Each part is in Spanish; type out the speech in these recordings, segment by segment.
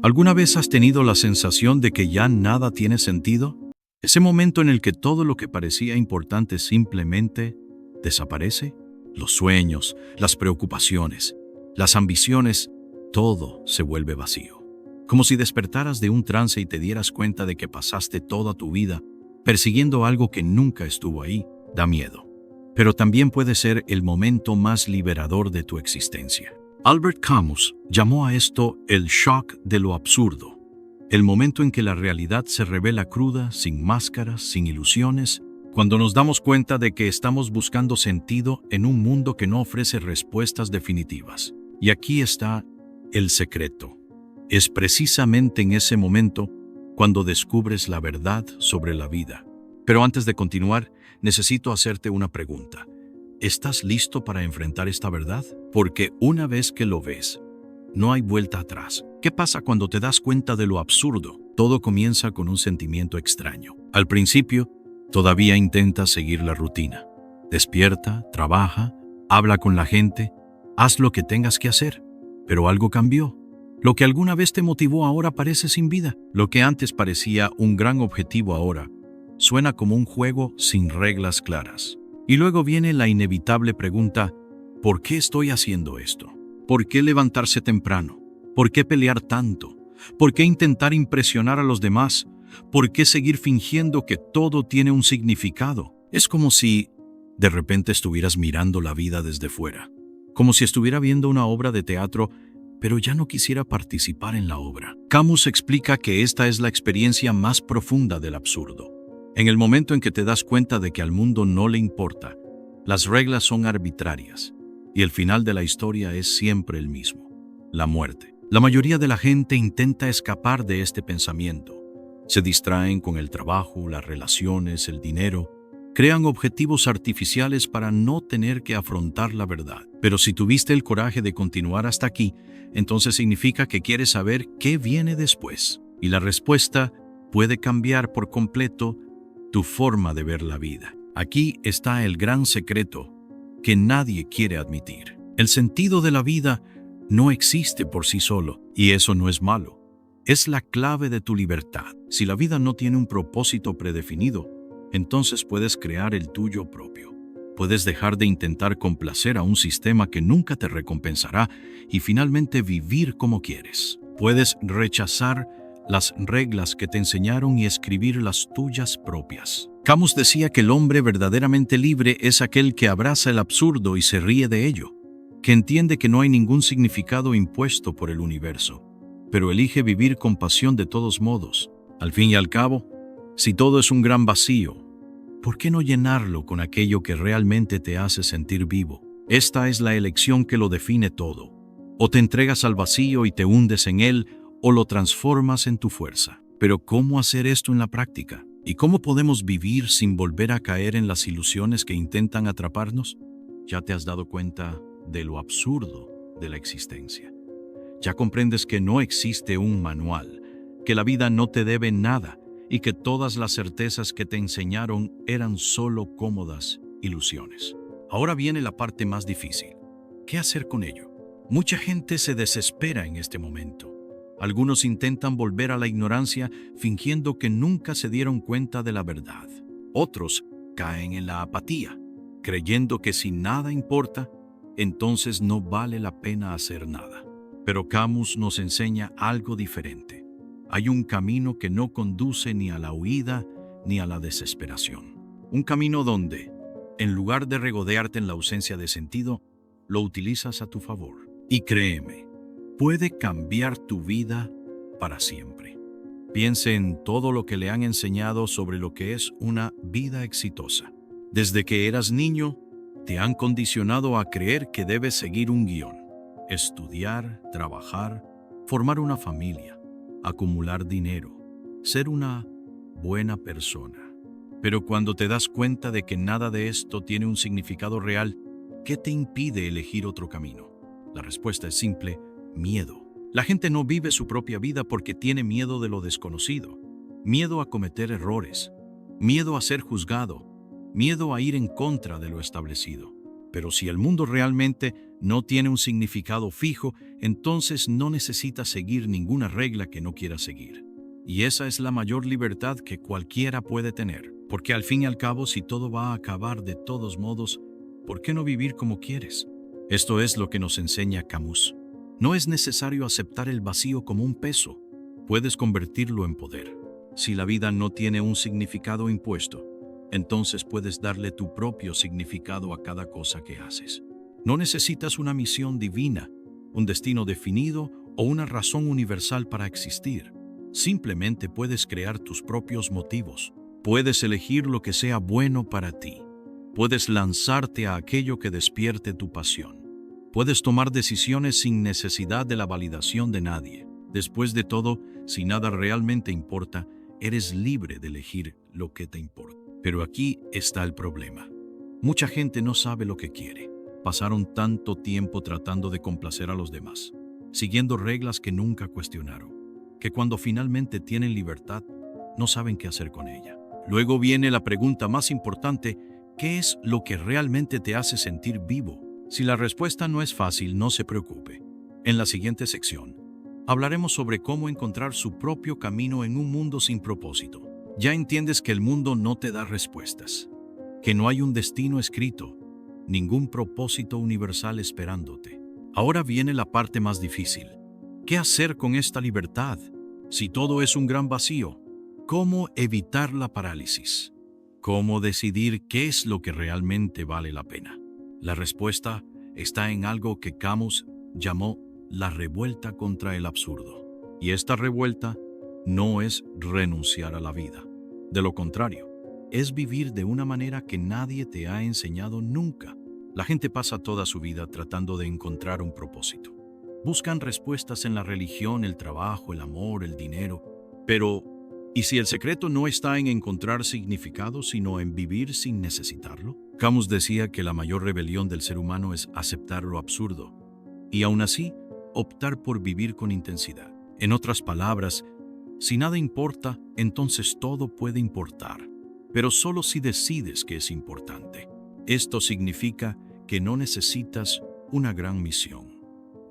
¿Alguna vez has tenido la sensación de que ya nada tiene sentido? Ese momento en el que todo lo que parecía importante simplemente desaparece. Los sueños, las preocupaciones, las ambiciones, todo se vuelve vacío. Como si despertaras de un trance y te dieras cuenta de que pasaste toda tu vida persiguiendo algo que nunca estuvo ahí. Da miedo. Pero también puede ser el momento más liberador de tu existencia. Albert Camus llamó a esto el shock de lo absurdo, el momento en que la realidad se revela cruda, sin máscaras, sin ilusiones, cuando nos damos cuenta de que estamos buscando sentido en un mundo que no ofrece respuestas definitivas. Y aquí está el secreto. Es precisamente en ese momento cuando descubres la verdad sobre la vida. Pero antes de continuar, necesito hacerte una pregunta. ¿Estás listo para enfrentar esta verdad? Porque una vez que lo ves, no hay vuelta atrás. ¿Qué pasa cuando te das cuenta de lo absurdo? Todo comienza con un sentimiento extraño. Al principio, todavía intentas seguir la rutina. Despierta, trabaja, habla con la gente, haz lo que tengas que hacer. Pero algo cambió. Lo que alguna vez te motivó ahora parece sin vida. Lo que antes parecía un gran objetivo ahora suena como un juego sin reglas claras. Y luego viene la inevitable pregunta, ¿por qué estoy haciendo esto? ¿Por qué levantarse temprano? ¿Por qué pelear tanto? ¿Por qué intentar impresionar a los demás? ¿Por qué seguir fingiendo que todo tiene un significado? Es como si de repente estuvieras mirando la vida desde fuera, como si estuviera viendo una obra de teatro, pero ya no quisiera participar en la obra. Camus explica que esta es la experiencia más profunda del absurdo. En el momento en que te das cuenta de que al mundo no le importa, las reglas son arbitrarias y el final de la historia es siempre el mismo, la muerte. La mayoría de la gente intenta escapar de este pensamiento. Se distraen con el trabajo, las relaciones, el dinero. Crean objetivos artificiales para no tener que afrontar la verdad. Pero si tuviste el coraje de continuar hasta aquí, entonces significa que quieres saber qué viene después. Y la respuesta puede cambiar por completo tu forma de ver la vida. Aquí está el gran secreto que nadie quiere admitir. El sentido de la vida no existe por sí solo, y eso no es malo. Es la clave de tu libertad. Si la vida no tiene un propósito predefinido, entonces puedes crear el tuyo propio. Puedes dejar de intentar complacer a un sistema que nunca te recompensará y finalmente vivir como quieres. Puedes rechazar las reglas que te enseñaron y escribir las tuyas propias. Camus decía que el hombre verdaderamente libre es aquel que abraza el absurdo y se ríe de ello, que entiende que no hay ningún significado impuesto por el universo, pero elige vivir con pasión de todos modos. Al fin y al cabo, si todo es un gran vacío, ¿por qué no llenarlo con aquello que realmente te hace sentir vivo? Esta es la elección que lo define todo. O te entregas al vacío y te hundes en él, o lo transformas en tu fuerza. Pero ¿cómo hacer esto en la práctica? ¿Y cómo podemos vivir sin volver a caer en las ilusiones que intentan atraparnos? ¿Ya te has dado cuenta de lo absurdo de la existencia? ¿Ya comprendes que no existe un manual, que la vida no te debe nada y que todas las certezas que te enseñaron eran solo cómodas ilusiones? Ahora viene la parte más difícil. ¿Qué hacer con ello? Mucha gente se desespera en este momento. Algunos intentan volver a la ignorancia fingiendo que nunca se dieron cuenta de la verdad. Otros caen en la apatía, creyendo que si nada importa, entonces no vale la pena hacer nada. Pero Camus nos enseña algo diferente. Hay un camino que no conduce ni a la huida ni a la desesperación. Un camino donde, en lugar de regodearte en la ausencia de sentido, lo utilizas a tu favor. Y créeme, puede cambiar tu vida para siempre. Piense en todo lo que le han enseñado sobre lo que es una vida exitosa. Desde que eras niño, te han condicionado a creer que debes seguir un guión. Estudiar, trabajar, formar una familia, acumular dinero, ser una buena persona. Pero cuando te das cuenta de que nada de esto tiene un significado real, ¿qué te impide elegir otro camino? La respuesta es simple: miedo. La gente no vive su propia vida porque tiene miedo de lo desconocido, miedo a cometer errores, miedo a ser juzgado, miedo a ir en contra de lo establecido. Pero si el mundo realmente no tiene un significado fijo, entonces no necesitas seguir ninguna regla que no quieras seguir. Y esa es la mayor libertad que cualquiera puede tener, porque al fin y al cabo, si todo va a acabar de todos modos, ¿por qué no vivir como quieres? Esto es lo que nos enseña Camus. No es necesario aceptar el vacío como un peso, puedes convertirlo en poder. Si la vida no tiene un significado impuesto, entonces puedes darle tu propio significado a cada cosa que haces. No necesitas una misión divina, un destino definido o una razón universal para existir. Simplemente puedes crear tus propios motivos. Puedes elegir lo que sea bueno para ti. Puedes lanzarte a aquello que despierte tu pasión. Puedes tomar decisiones sin necesidad de la validación de nadie. Después de todo, si nada realmente importa, eres libre de elegir lo que te importa. Pero aquí está el problema. Mucha gente no sabe lo que quiere. Pasaron tanto tiempo tratando de complacer a los demás, siguiendo reglas que nunca cuestionaron, que cuando finalmente tienen libertad, no saben qué hacer con ella. Luego viene la pregunta más importante: ¿qué es lo que realmente te hace sentir vivo? Si la respuesta no es fácil, no se preocupe. En la siguiente sección, hablaremos sobre cómo encontrar su propio camino en un mundo sin propósito. Ya entiendes que el mundo no te da respuestas, que no hay un destino escrito, ningún propósito universal esperándote. Ahora viene la parte más difícil. ¿Qué hacer con esta libertad? Si todo es un gran vacío, ¿cómo evitar la parálisis? ¿Cómo decidir qué es lo que realmente vale la pena? La respuesta está en algo que Camus llamó la revuelta contra el absurdo. Y esta revuelta no es renunciar a la vida. De lo contrario, es vivir de una manera que nadie te ha enseñado nunca. La gente pasa toda su vida tratando de encontrar un propósito. Buscan respuestas en la religión, el trabajo, el amor, el dinero. Pero, ¿y si el secreto no está en encontrar significado, sino en vivir sin necesitarlo? Camus decía que la mayor rebelión del ser humano es aceptar lo absurdo, y aún así, optar por vivir con intensidad. En otras palabras, si nada importa, entonces todo puede importar, pero solo si decides que es importante. Esto significa que no necesitas una gran misión.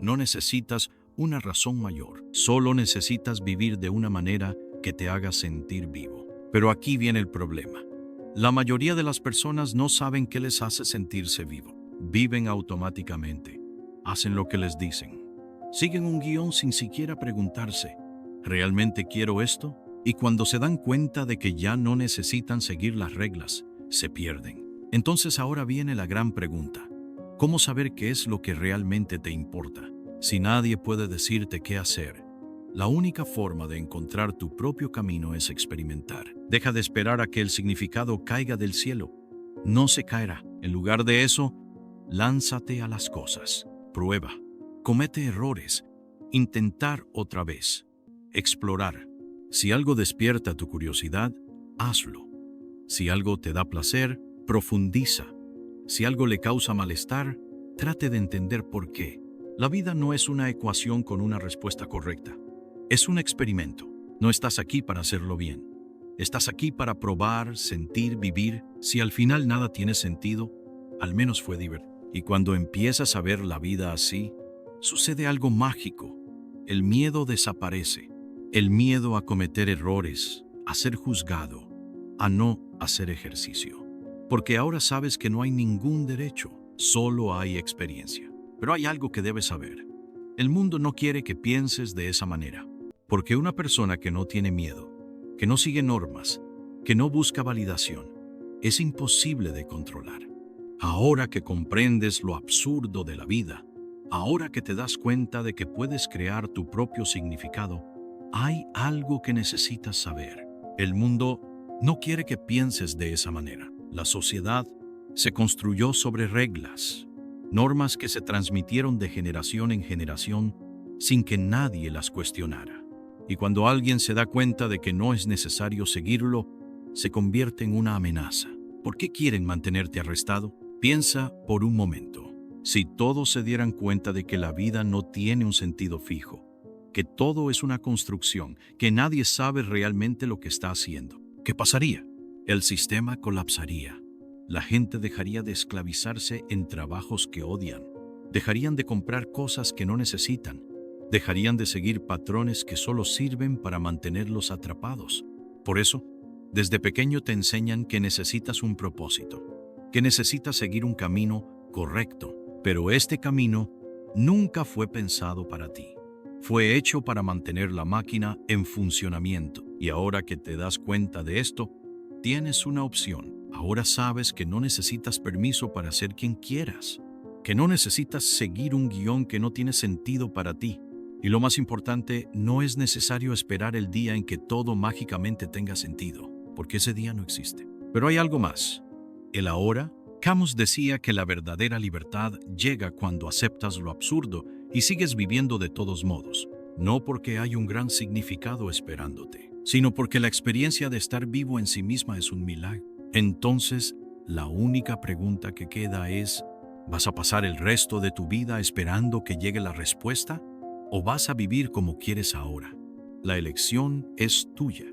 No necesitas una razón mayor. Solo necesitas vivir de una manera que te haga sentir vivo. Pero aquí viene el problema. La mayoría de las personas no saben qué les hace sentirse vivo. Viven automáticamente. Hacen lo que les dicen. Siguen un guión sin siquiera preguntarse: ¿realmente quiero esto? Y cuando se dan cuenta de que ya no necesitan seguir las reglas, se pierden. Entonces ahora viene la gran pregunta: ¿cómo saber qué es lo que realmente te importa? Si nadie puede decirte qué hacer, la única forma de encontrar tu propio camino es experimentar. Deja de esperar a que el significado caiga del cielo. No se caerá. En lugar de eso, lánzate a las cosas. Prueba. Comete errores. Intentar otra vez. Explorar. Si algo despierta tu curiosidad, hazlo. Si algo te da placer, profundiza. Si algo le causa malestar, trate de entender por qué. La vida no es una ecuación con una respuesta correcta. Es un experimento. No estás aquí para hacerlo bien. Estás aquí para probar, sentir, vivir. Si al final nada tiene sentido, al menos fue divertido. Y cuando empiezas a ver la vida así, sucede algo mágico. El miedo desaparece. El miedo a cometer errores, a ser juzgado, a no hacer ejercicio. Porque ahora sabes que no hay ningún derecho, solo hay experiencia. Pero hay algo que debes saber. El mundo no quiere que pienses de esa manera. Porque una persona que no tiene miedo, que no sigue normas, que no busca validación, es imposible de controlar. Ahora que comprendes lo absurdo de la vida, ahora que te das cuenta de que puedes crear tu propio significado, hay algo que necesitas saber. El mundo no quiere que pienses de esa manera. La sociedad se construyó sobre reglas, normas que se transmitieron de generación en generación sin que nadie las cuestionara. Y cuando alguien se da cuenta de que no es necesario seguirlo, se convierte en una amenaza. ¿Por qué quieren mantenerte arrestado? Piensa por un momento. Si todos se dieran cuenta de que la vida no tiene un sentido fijo, que todo es una construcción, que nadie sabe realmente lo que está haciendo, ¿qué pasaría? El sistema colapsaría. La gente dejaría de esclavizarse en trabajos que odian, Dejarían de comprar cosas que no necesitan. Dejarían de seguir patrones que solo sirven para mantenerlos atrapados. Por eso, desde pequeño te enseñan que necesitas un propósito, que necesitas seguir un camino correcto, pero este camino nunca fue pensado para ti. Fue hecho para mantener la máquina en funcionamiento. Y ahora que te das cuenta de esto, tienes una opción. Ahora sabes que no necesitas permiso para ser quien quieras, que no necesitas seguir un guión que no tiene sentido para ti. Y lo más importante, no es necesario esperar el día en que todo mágicamente tenga sentido, porque ese día no existe. Pero hay algo más. El ahora. Camus decía que la verdadera libertad llega cuando aceptas lo absurdo y sigues viviendo de todos modos, no porque hay un gran significado esperándote, sino porque la experiencia de estar vivo en sí misma es un milagro. Entonces, la única pregunta que queda es, ¿vas a pasar el resto de tu vida esperando que llegue la respuesta? ¿O vas a vivir como quieres ahora? La elección es tuya.